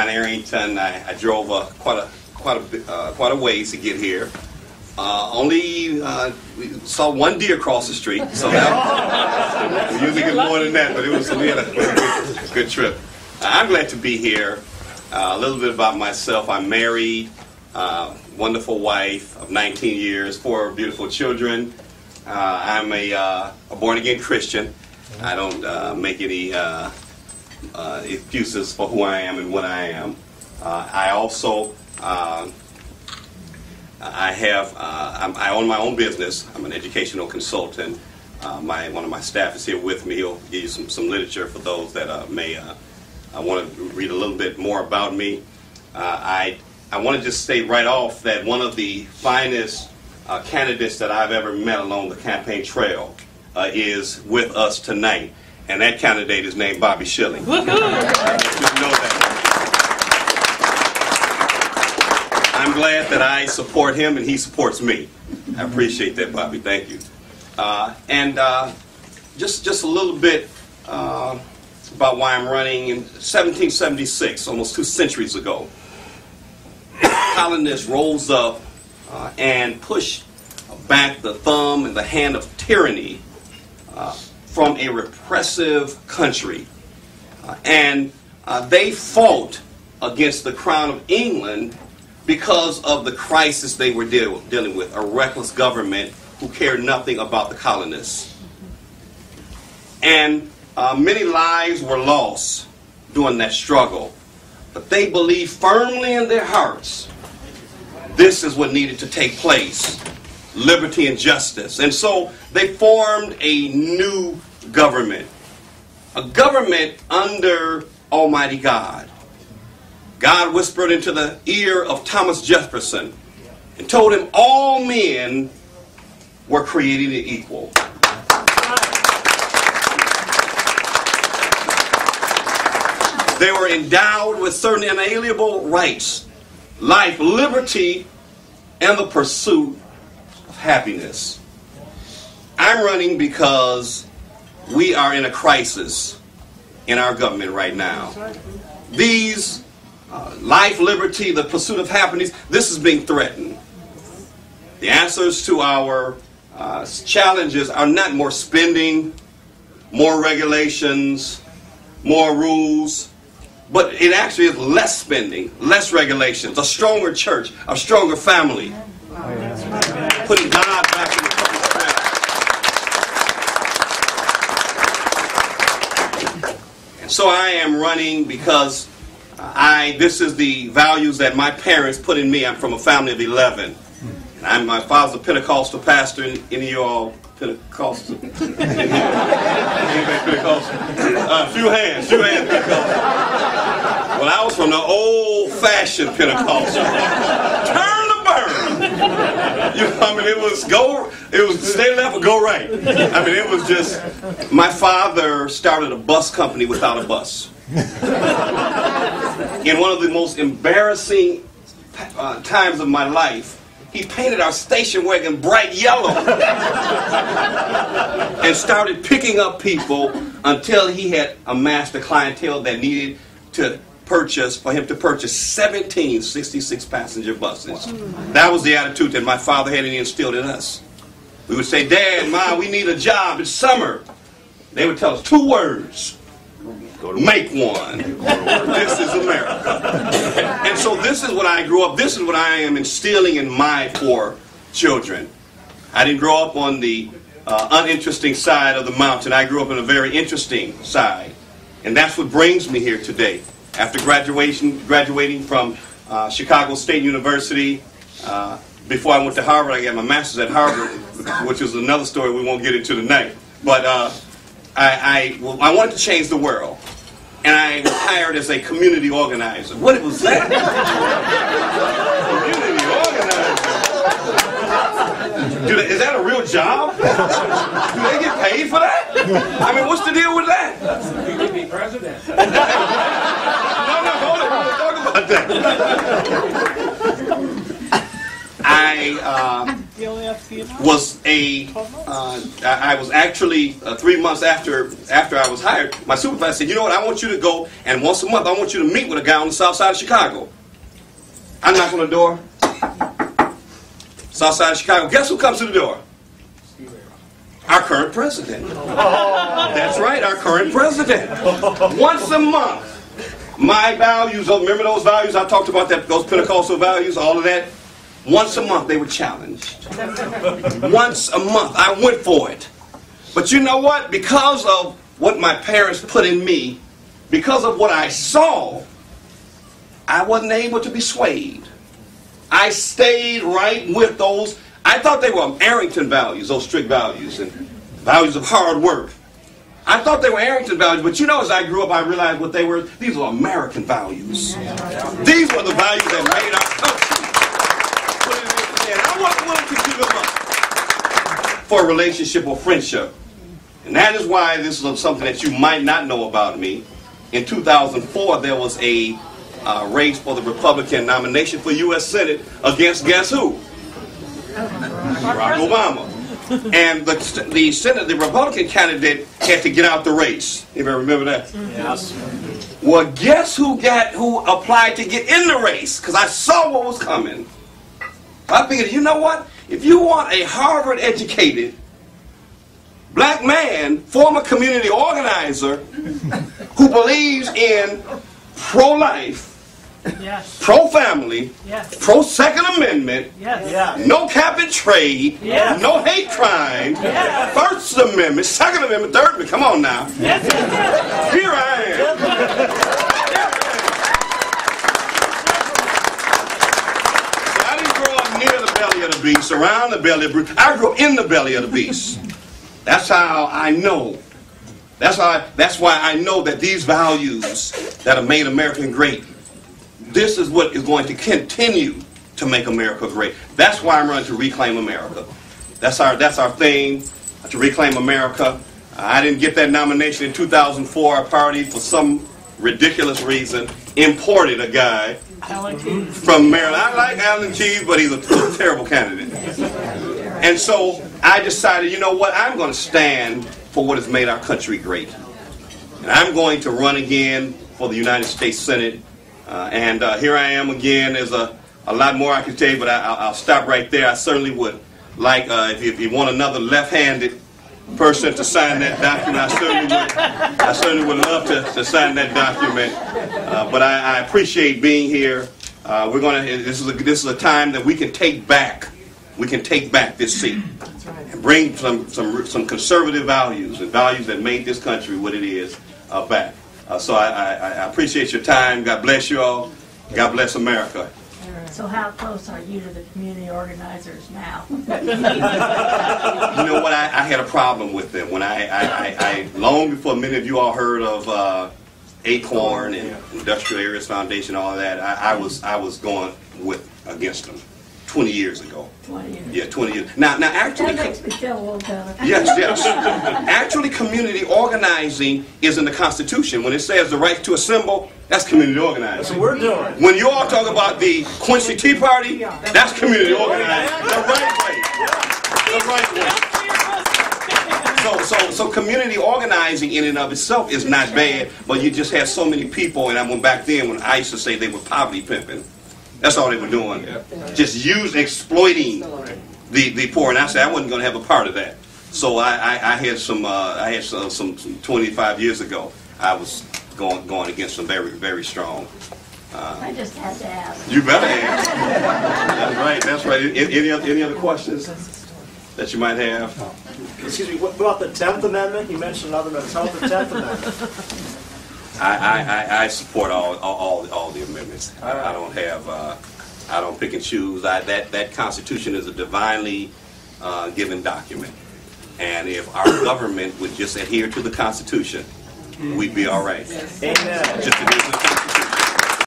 Arrington. I drove quite a ways to get here. We saw one deer across the street, so that we usually get more than that, but we had a good trip. I'm glad to be here. A little bit about myself. I'm married, wonderful wife of 19 years, 4 beautiful children. I'm a born-again Christian. I don't make any excuses for who I am and what I am. I also I own my own business. I'm an educational consultant. One of my staff is here with me. He'll give you some literature for those that may want to read a little bit more about me. I want to just state right off that one of the finest candidates that I've ever met along the campaign trail is with us tonight, and that candidate is named Bobby Schilling. You know that. I'm glad that I support him and he supports me. I appreciate that, Bobby. Thank you. Just a little bit about why I'm running. In 1776, almost 2 centuries ago, colonists rose up and pushed back the thumb and the hand of tyranny from a repressive country. They fought against the Crown of England because of the crisis they were dealing with, a reckless government who cared nothing about the colonists. And many lives were lost during that struggle. But they believed firmly in their hearts this is what needed to take place: liberty and justice. And so they formed a new government, a government under Almighty God. God whispered into the ear of Thomas Jefferson and told him all men were created equal. They were endowed with certain inalienable rights: life, liberty, and the pursuit of happiness. I'm running because we are in a crisis in our government right now. These life, liberty, the pursuit of happiness, this is being threatened. The answers to our challenges are not more spending, more regulations, more rules, but it actually is less spending, less regulations, a stronger church, a stronger family, putting God back in the front. And so I am running because this is the values that my parents put in me. I'm from a family of 11. And my father's a Pentecostal pastor. Any of you all Pentecostal? Anybody Pentecostal? Few hands Pentecostal. Well, I was from the old-fashioned Pentecostal. Turn to burn. It was stay left or go right. I mean, it was just, my father started a bus company without a bus. In one of the most embarrassing times of my life, he painted our station wagon bright yellow and started picking up people until he had amassed a clientele that needed for him to purchase 17 66-passenger buses. That was the attitude that my father had instilled in us. We would say, "Dad, Mom, we need a job. It's summer." They would tell us 2 words. Make one. This is America. And so this is what I grew up, this is what I am instilling in my 4 children. I didn't grow up on the uninteresting side of the mountain. I grew up on a very interesting side. And that's what brings me here today. After graduating from Chicago State University, before I went to Harvard, I got my master's at Harvard, which is another story we won't get into tonight. But I wanted to change the world, and I was hired as a community organizer. What was that? Community organizer? Is that a real job? Do they get paid for that? I mean, what's the deal with that? You could be president. No, hold on. We're going to talk about that. was I was actually 3 months after I was hired, my supervisor said, you know what, I want you to go and once a month I want you to meet with a guy on the south side of Chicago. I knock on the door. South side of Chicago. Guess who comes to the door? Our current president. That's right, our current president. Once a month. My values, remember those values I talked about, those Pentecostal values, all of that? Once a month they were challenged. Once a month. I went for it. But you know what? Because of what my parents put in me, because of what I saw, I wasn't able to be swayed. I stayed right with those. I thought they were Arrington values, those strict values, and values of hard work. I thought they were Arrington values, but you know, as I grew up, I realized what they were. These were American values. These were the values that made our country. And I wasn't willing to give them up for a relationship or friendship. And that is why this is something that you might not know about me. In 2004, there was a race for the Republican nomination for U.S. Senate against guess who? Barack Obama. And the Republican candidate had to get out the race. Anybody remember that? Yes. Well, guess who applied to get in the race? Because I saw what was coming. I figured, you know what? If you want a Harvard-educated black man, former community organizer, who believes in pro-life, yes, pro-family, yes, pro-Second Amendment, yes, no cap and trade, yes, no hate crime, yes, First Amendment, Second Amendment, Third Amendment, come on now. Yes. Here I am. So I didn't grow up near the belly of the beast, around the belly of the beast. I grew up in the belly of the beast. That's how I know. That's why I know that these values that have made America great, this is what is going to continue to make America great. That's why I'm running to reclaim America. That's our thing, to reclaim America. I didn't get that nomination in 2004. Our party, for some ridiculous reason, imported a guy from Maryland. I like Alan Keys, but he's a terrible candidate. And so I decided, you know what, I'm going to stand for what has made our country great. And I'm going to run again for the United States Senate. And here I am again. There's a lot more I could tell you, but I'll stop right there. I certainly would like, if you want another left-handed person to sign that document, I certainly would love to sign that document. But I appreciate being here. This is a time that we can take back. We can take back this seat and bring some conservative values and values that made this country what it is back. So I appreciate your time. God bless you all. God bless America. So how close are you to the community organizers now? You know what? I had a problem with them. When I long before many of you all heard of Acorn and Industrial Areas Foundation, all of that, I was going against them 20 years ago. 20 years. Yeah, 20 years. Now actually, that makes me feel a little better. Yes. Actually, community organizing is in the Constitution. When it says the right to assemble, that's community organizing. That's what we're doing. When you all talk about the Quincy Tea Party, that's community organizing. The right way. The right way. So community organizing in and of itself is not bad, but you just have so many people, and I went back then when I used to say they were poverty pimping. That's all they were doing. Just exploiting the poor. And I said I wasn't going to have a part of that. So I had some 25 years ago. I was going against them very, very strong. I just had to ask. You better ask. That's right. Any other questions that you might have? Excuse me, what about the 10th Amendment? You mentioned other amendments. How about the 10th Amendment? I support all the amendments. I don't have I don't pick and choose. That Constitution is a divinely given document, and if our government would just adhere to the Constitution, we'd be all right. Amen. Just adhere to the Constitution.